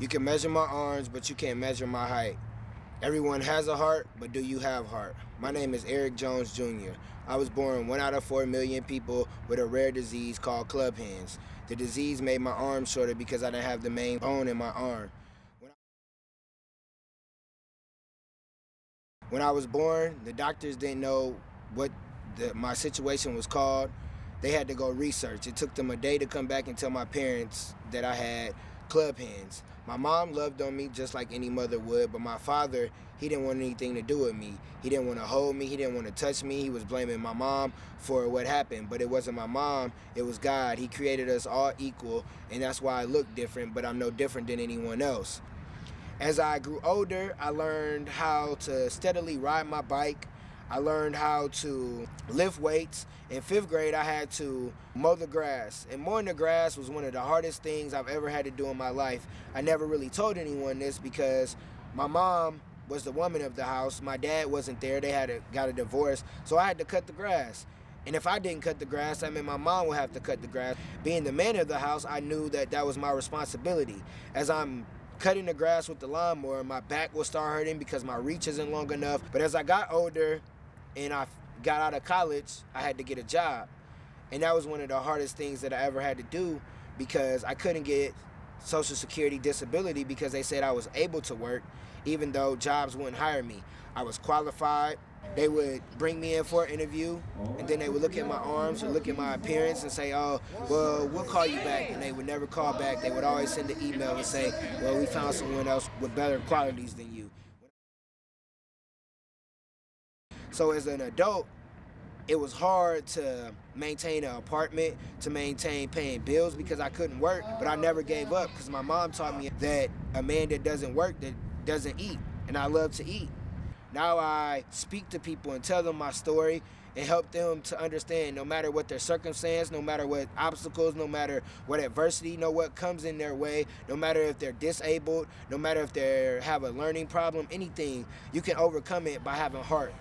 You can measure my arms, but you can't measure my height. Everyone has a heart, but do you have heart? My name is Eric Jones Jr. I was born 1 out of 4 million people with a rare disease called club hands. The disease made my arm shorter because I didn't have the main bone in my arm. When I was born, the doctors didn't know what my situation was called. They had to go research. It took them a day to come back and tell my parents that I had club hands. My mom loved on me just like any mother would, but my father, he didn't want anything to do with me. He didn't want to hold me. He didn't want to touch me. He was blaming my mom for what happened, but it wasn't my mom. It was God. He created us all equal, and that's why I look different, but I'm no different than anyone else. As I grew older, I learned how to steadily ride my bike. I learned how to lift weights. In 5th grade, I had to mow the grass. And mowing the grass was one of the hardest things I've ever had to do in my life. I never really told anyone this because my mom was the woman of the house. My dad wasn't there. They got a divorce. So I had to cut the grass. And if I didn't cut the grass, I mean my mom would have to cut the grass. Being the man of the house, I knew that that was my responsibility. As I'm cutting the grass with the lawnmower, my back will start hurting because my reach isn't long enough. But as I got older and I got out of college, I had to get a job. And that was one of the hardest things that I ever had to do because I couldn't get Social Security disability because they said I was able to work even though jobs wouldn't hire me. I was qualified. They would bring me in for an interview, and then they would look at my arms or look at my appearance and say, oh, well, we'll call you back. And they would never call back. They would always send an email and say, well, we found someone else with better qualities than you. So as an adult, it was hard to maintain an apartment, to maintain paying bills because I couldn't work, but I never gave up because my mom taught me that a man that doesn't work, that doesn't eat, and I love to eat. Now I speak to people and tell them my story and help them to understand no matter what their circumstance, no matter what obstacles, no matter what adversity, no what comes in their way, no matter if they're disabled, no matter if they have a learning problem, anything, you can overcome it by having heart.